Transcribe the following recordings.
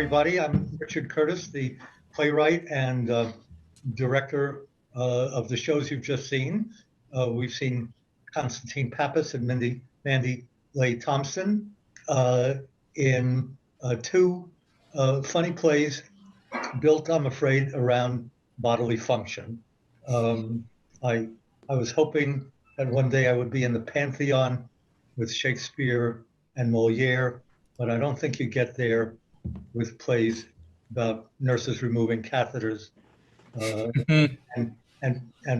everybody. I'm Richard Curtis, the playwright and director of the shows you've just seen. We've seen Constantine Pappas and Mandy Thompson in two funny plays built, I'm afraid, around bodily function. I was hoping that one day I would be in the Pantheon with Shakespeare and Moliere, but I don't think you get there with plays about nurses removing catheters and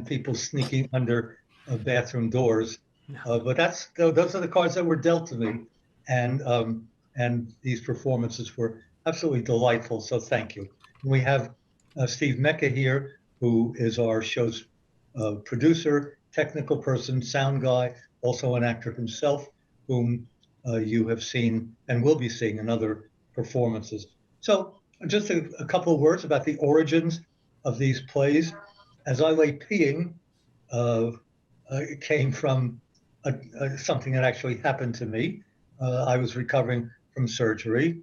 people sneaking under bathroom doors. But those are the cards that were dealt to me, and these performances were absolutely delightful. So thank you. And we have Steve Mecca here, who is our show's producer, technical person, sound guy, also an actor himself, whom you have seen and will be seeing in other performances. So just a couple of words about the origins of these plays. As I Lay Peeing it came from something that actually happened to me. I was recovering from surgery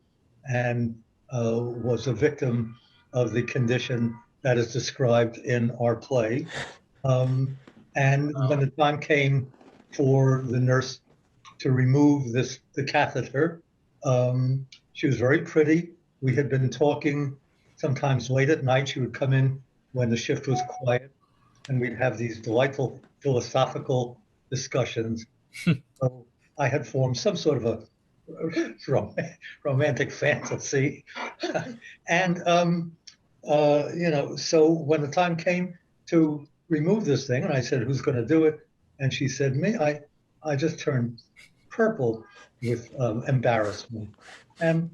and was a victim of the condition that is described in our play. And when the time came for the nurse to remove the catheter, she was very pretty. We had been talking sometimes late at night. She would come in when the shift was quiet, and we'd have these delightful philosophical discussions. So I had formed some sort of a romantic fantasy. And, so when the time came to remove this thing, and I said, who's going to do it? And she said, me. I just turned purple with embarrassment. And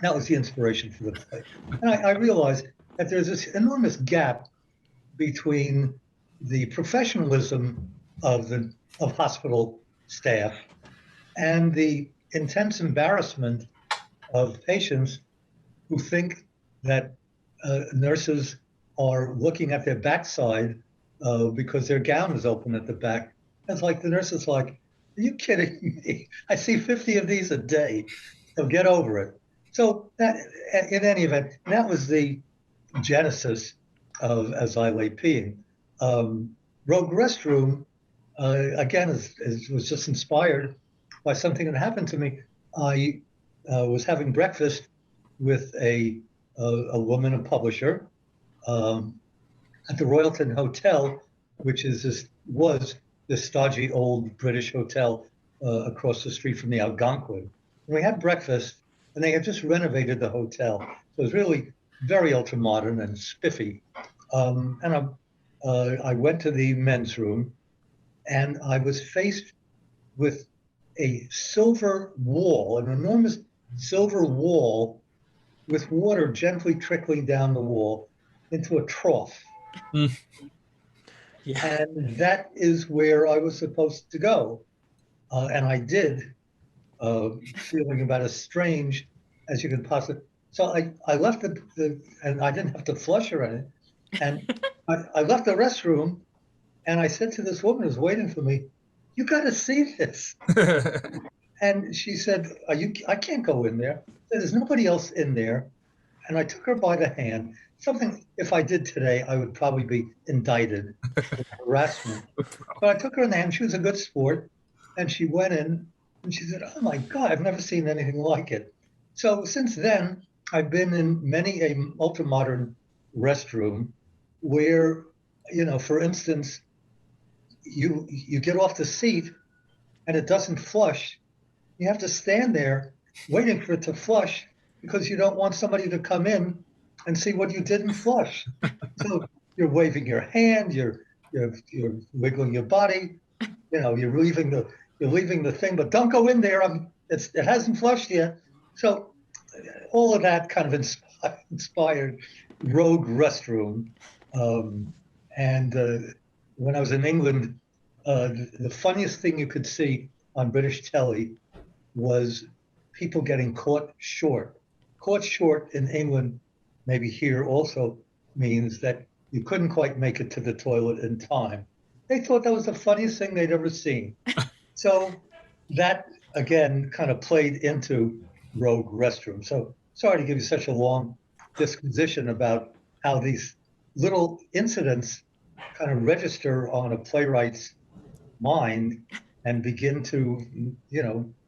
that was the inspiration for the play. And I realized that there's this enormous gap between the professionalism of hospital staff and the intense embarrassment of patients who think that nurses are looking at their backside because their gown is open at the back. It's like the nurse is like, are you kidding me? I see 50 of these a day. So get over it. So that, in any event, that was the genesis of As I Lay Peeing. Rogue Restroom, again, was just inspired by something that happened to me. I was having breakfast with a woman, a publisher, at the Royalton Hotel, which was this stodgy old British hotel across the street from the Algonquin. And we had breakfast, and they had just renovated the hotel. So it was really very ultra-modern and spiffy. And I went to the men's room, and I was faced with a silver wall, an enormous silver wall with water gently trickling down the wall into a trough. Yeah. And that is where I was supposed to go. And I did, feeling about as strange as you could possibly. So I left and I didn't have to flush or anything. And I left the restroom, and I said to this woman who's waiting for me, you got to see this. And she said, I can't go in there. There's nobody else in there. And I took her by the hand. Something, if I did today, I would probably be indicted for harassment. But I took her in the hand. She was a good sport. And she went in, and she said, oh, my God, I've never seen anything like it. So since then, I've been in many a ultra-modern restroom where, for instance, you get off the seat and it doesn't flush. You have to stand there waiting for it to flush because you don't want somebody to come in and see what you didn't flush. So you're waving your hand, you're wiggling your body, you're leaving the thing, but don't go in there. It hasn't flushed yet. So all of that kind of inspired Rogue Restroom. And when I was in England, the funniest thing you could see on British telly was people getting caught short. Caught short in England, maybe here also, means that you couldn't quite make it to the toilet in time. They thought that was the funniest thing they'd ever seen. So that, again, kind of played into Rogue Restroom. So sorry to give you such a long disquisition about how these little incidents kind of register on a playwright's mind and begin to,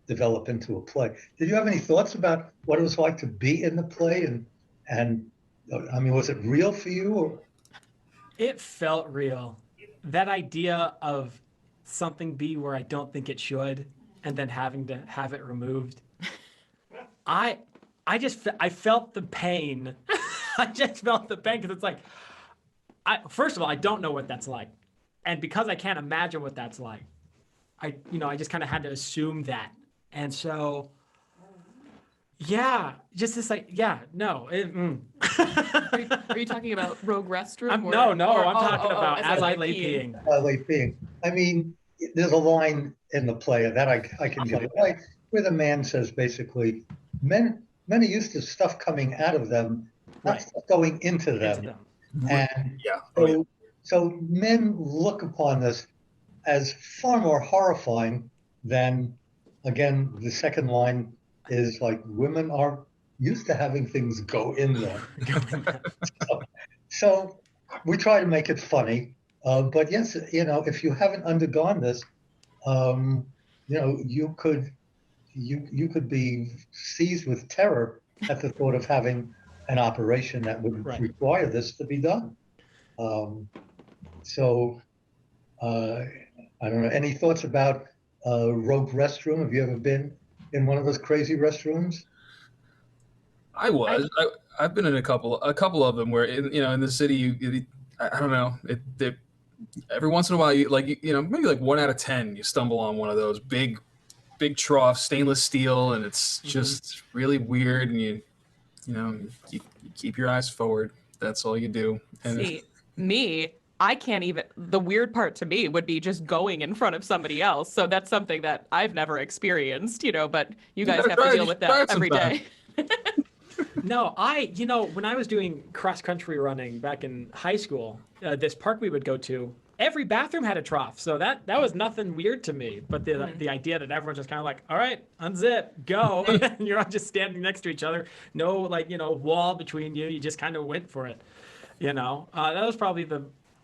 develop into a play. Did you have any thoughts about what it was like to be in the play? And I mean, was it real for you? Or? It felt real. That idea of something be where I don't think it should, and then having to have it removed. I felt the pain. I just felt the pain because it's like, first of all, I don't know what that's like, and because I can't imagine what that's like, I just kind of had to assume that, and so. Yeah, just this like, yeah, no. Are you talking about Rogue Restroom? I'm talking about As I Lay Peeing. Lay Peeing. I mean, there's a line in the play that I can get it right, where the man says basically, men are used to stuff coming out of them, not stuff going into them. And so men look upon this as far more horrifying than, again, the second line is like women are used to having things go in them. So we try to make it funny. But yes, if you haven't undergone this, you could be seized with terror at the thought of having an operation that would require this to be done. I don't know. Any thoughts about Rogue Restroom? Have you ever been in one of those crazy restrooms? I've been in a couple of them where in the city I don't know, every once in a while maybe like 1 out of 10 you stumble on one of those big troughs, stainless steel, and it's just really weird, and you keep your eyes forward. That's all you do. And see, me, I can't even, the weird part to me would be just going in front of somebody else. So that's something that I've never experienced, but you guys have to deal with that every day. No, when I was doing cross-country running back in high school, this park we would go to, every bathroom had a trough. So that was nothing weird to me. But the idea that everyone's just kind of like, all right, unzip, go. And you're all just standing next to each other. No, wall between you. You just kind of went for it. That was probably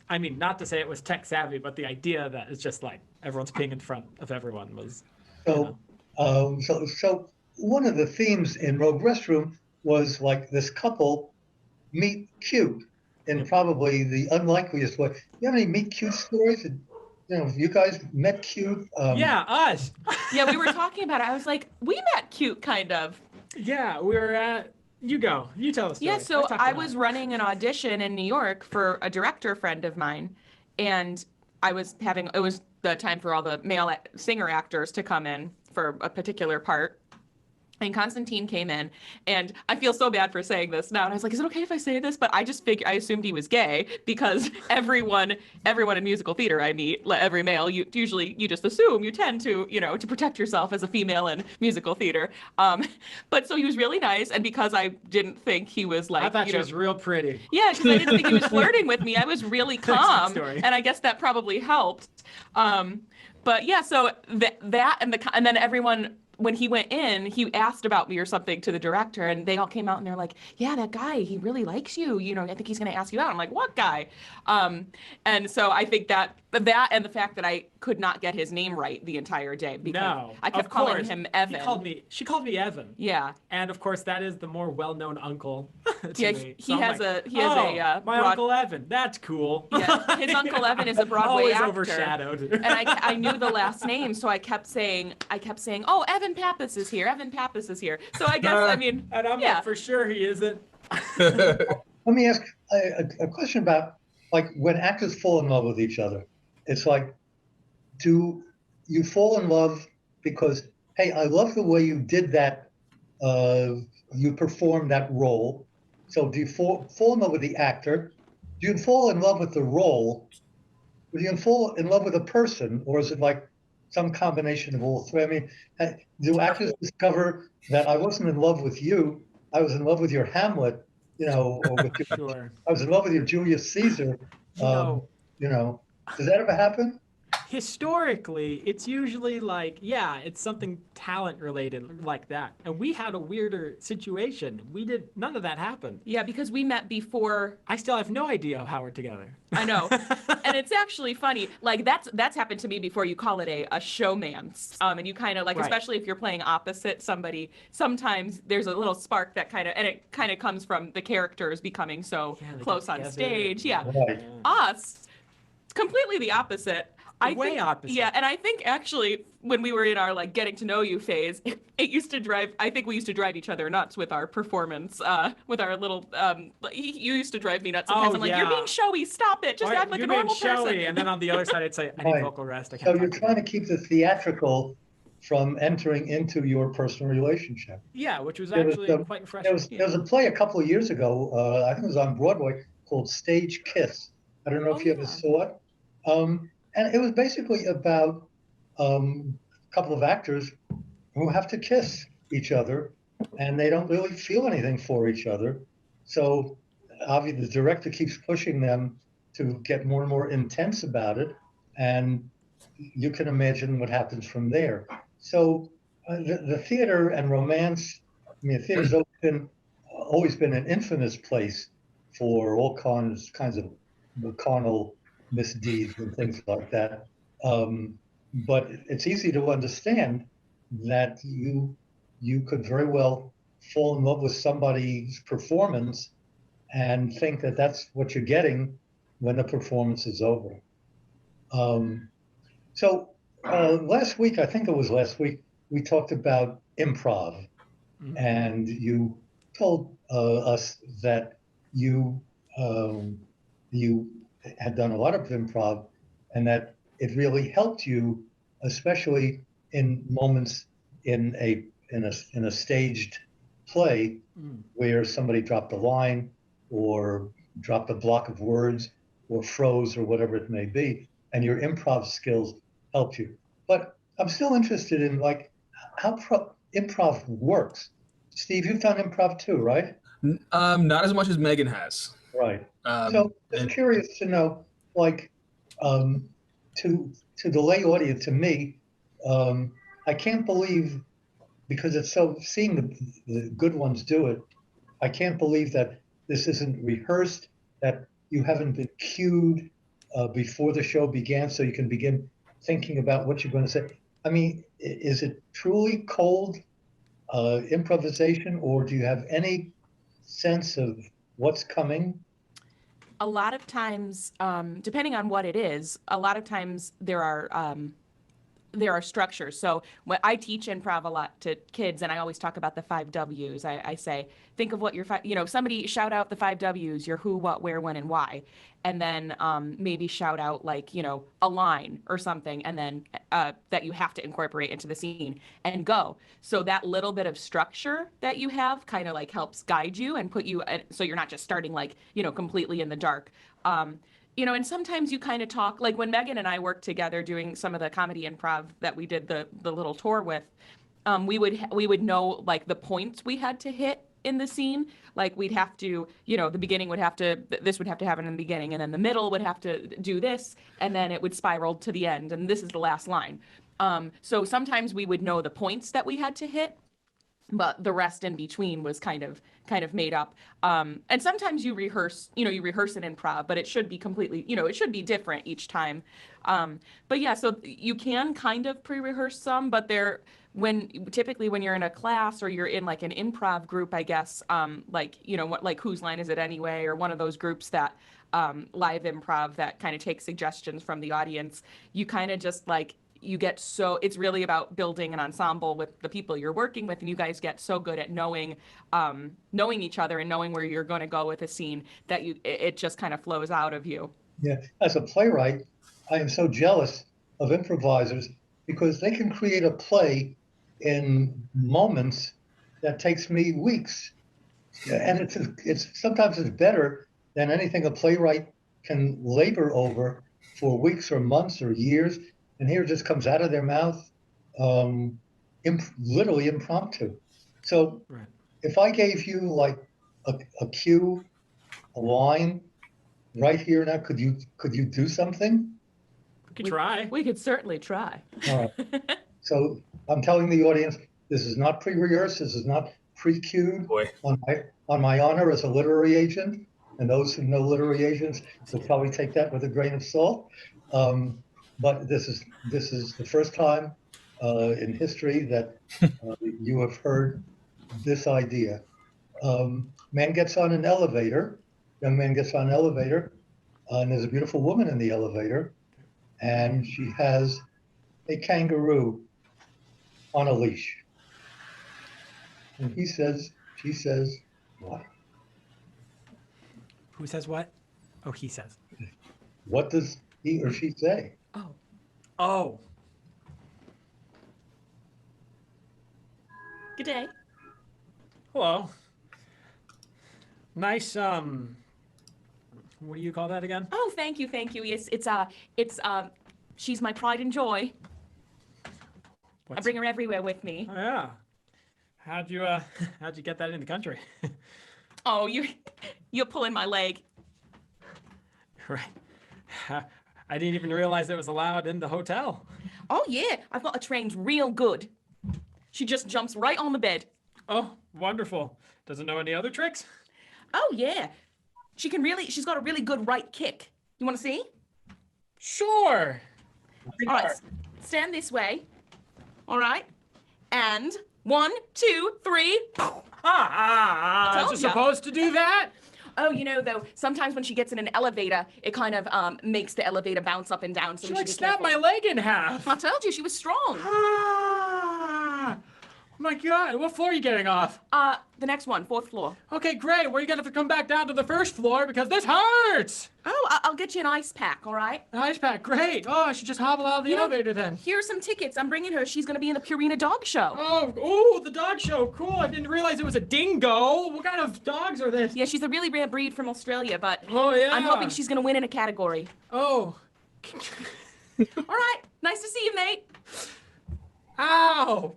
not to say it was tech savvy, but the idea that it's just like everyone's peeing in front of everyone was. So one of the themes in Rogue Restroom was like this couple meet cute in probably the unlikeliest way. You have any meet cute stories? You guys met cute? Yeah, us. Yeah, we were talking about it. I was like, we met cute, kind of. Yeah, we were at. You go. You tell us. Yeah, so I was running an audition in New York for a director friend of mine, and it was the time for all the male singer actors to come in for a particular part. And Constantine came in, and I feel so bad for saying this now. And I was like, is it okay if I say this? But I assumed he was gay because everyone in musical theater I meet, every male, you just assume, you tend to, to protect yourself as a female in musical theater. But so he was really nice. And because I didn't think he was like, I thought she was real pretty. Yeah, because I didn't think he was flirting with me. I was really calm. And I guess that probably helped. But yeah, so that and then everyone, when he went in, he asked about me or something to the director, and they all came out and they're like, yeah, that guy, he really likes you. I think he's going to ask you out. I'm like, what guy? And so I think that and the fact that I could not get his name right the entire day because I kept calling him Evan. She called me Evan. Yeah. And of course, that is the more well-known uncle to yeah, me. He has my Uncle Evan. That's cool. Yeah, his Uncle Evan is a Broadway actor. Always overshadowed. And I knew the last name, so I kept saying, oh, Evan Pappas is here. Evan Pappas is here. So I guess, and I'm like, for sure he isn't. Let me ask a question about, like, when actors fall in love with each other. It's like, do you fall in love because, hey, I love the way you did that, you performed that role. So do you fall in love with the actor? Do you fall in love with the role? Do you fall in love with a person? Or is it like some combination of all three? I mean, do actors discover that I wasn't in love with you, I was in love with your Hamlet, or with Sure. I was in love with your Julius Caesar. Does that ever happen? historically, it's usually like, yeah, it's something talent related like that. And we had a weirder situation. None of that happened. Yeah, because we met before. I still have no idea how we're together. I know. And it's actually funny. Like that's happened to me before. You call it a showmance. And you kind of like, Right. especially if you're playing opposite somebody, sometimes there's a little spark that it kind of comes from the characters becoming so Yeah, they close get on together. stage. Yeah. Right. Us, it's completely the opposite. Opposite. Yeah, and I think actually when we were in our like getting to know you phase, it used to drive. I think we used to drive each other nuts with our performance, with our little. You used to drive me nuts sometimes. I'm like, yeah. you're being showy. Stop it. Just Or act like you're a normal being showy, person. and then on the other side, I'd say, I need Right. vocal rest. I So can't you're talk trying to today. keep the theatrical from entering into your personal relationship. Yeah, which was There was, actually quite refreshing. there was a play a couple of years ago, I think it was on Broadway, called Stage Kiss. I don't know if you ever saw it. And it was basically about a couple of actors who have to kiss each other, and they don't really feel anything for each other. So obviously the director keeps pushing them to get more and more intense about it, and you can imagine what happens from there. So the theater and romance, I mean, theater's always been an infamous place for all kinds of carnal misdeeds and things like that. But it's easy to understand that you could very well fall in love with somebody's performance and think that that's what you're getting when the performance is over. So last week, I think it was last week, we talked about improv, and you told us that you had done a lot of improv, and that it really helped you, especially in moments in a staged play where somebody dropped a line or dropped a block of words or froze or whatever it may be, and your improv skills helped you. But I'm still interested in like how improv works. Steve, you've done improv too, right? Not as much as Megan has. Right. Um, So just and curious to know, like, to the lay audience, to me, I can't believe, because it's so seeing the good ones do it. I can't believe that this isn't rehearsed, that you haven't been cued before the show began, so you can begin thinking about what you're going to say. I mean, is it truly cold improvisation, or do you have any sense of what's coming? A lot of times, depending on what it is, a lot of times there are structures. So when I teach improv a lot to kids, and I always talk about the 5 W's. I say, think of what your somebody shout out the 5 W's, your who, what, where, when, and why. And then maybe shout out like, a line or something, and then that you have to incorporate into the scene and go. So that little bit of structure that you have kind of like helps guide you and put you, so you're not just starting like, completely in the dark. And sometimes you kind of talk, like when Megan and I worked together doing some of the comedy improv that we did the little tour with, we would know like the points we had to hit in the scene. Like we'd have to, the beginning this would have to happen in the beginning, and then the middle would have to do this, and then it would spiral to the end, and this is the last line. So sometimes we would know the points that we had to hit, but the rest in between was kind of made up. And sometimes you rehearse an improv, but it should be completely, it should be different each time. But yeah, so you can kind of pre-rehearse some, but typically when you're in a class or you're in like an improv group, I guess, like Whose Line Is It Anyway, or one of those groups that live improv that kind of takes suggestions from the audience, you kind of just like, it's really about building an ensemble with the people you're working with, and you guys get so good at knowing each other and knowing where you're going to go with a scene that it just kind of flows out of you. Yeah, as a playwright, I am so jealous of improvisers because they can create a play in moments that takes me weeks, and it's sometimes it's better than anything a playwright can labor over for weeks or months or years. And here it just comes out of their mouth, literally impromptu. So Right. if I gave you like a cue, a line right here now, could you do something? Could try. We could certainly try. All right. So I'm telling the audience, this is not pre-rehearsed. This is not pre-cued Boy. on my honor as a literary agent. And those who know literary agents will probably take that with a grain of salt. But this is the first time in history that you have heard this idea. Man gets on an elevator. Young man gets on an elevator, and there's a beautiful woman in the elevator, and she has a kangaroo on a leash. And she says, what? Who says what? Oh, he says. What does he or she say? Oh. Oh. Good day. Hello. Nice, what do you call that again? Oh, thank you. Yes, she's my pride and joy. I bring her everywhere with me. Oh, yeah. How'd you get that in the country? Oh, you're pulling my leg. Right. I didn't even realize it was allowed in the hotel. Oh yeah, I've got her trained real good. She just jumps right on the bed. Oh, wonderful. Doesn't know any other tricks? Oh yeah, she's got a really good right kick. You want to see? Sure. All right, stand this way. All right, and 1, 2, 3. Is it supposed to do that? Oh, though, sometimes when she gets in an elevator, it kind of makes the elevator bounce up and down. So She we like should be snapped careful. my leg in half. I told you she was strong. Ah! Oh my God, what floor are you getting off? The next one, 4th floor. Okay, great. We're gonna have to come back down to the 1st floor because this hurts. Oh, I'll get you an ice pack, all right? An ice pack, great. Oh, I should just hobble out of the elevator then. Here are some tickets. I'm bringing her. She's going to be in the Purina Dog Show. Oh, the dog show. Cool. I didn't realize it was a dingo. What kind of dogs are this? Yeah, she's a really rare breed from Australia, but Oh, yeah. I'm hoping she's going to win in a category. Oh. All right. Nice to see you, mate. Ow.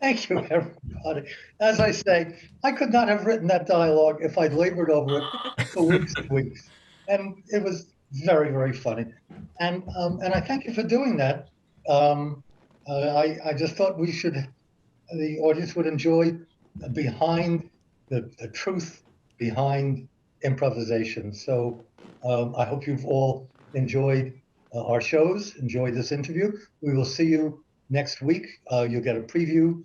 Thank you, everybody. As I say, I could not have written that dialogue if I'd labored over it for weeks and weeks. And it was very, very funny. And I thank you for doing that. I just thought the audience would enjoy behind the truth behind improvisation. So I hope you've all enjoyed our shows, enjoyed this interview. We will see you next week. You'll get a preview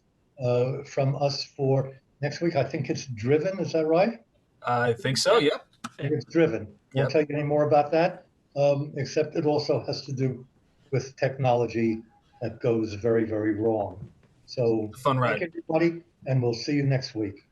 from us for next week. I think it's Driven, is that right? I think so, yep. It's Driven. Yep. Won't tell you any more about that, except it also has to do with technology that goes very, very wrong. So Fun ride. thank you, everybody, and we'll see you next week.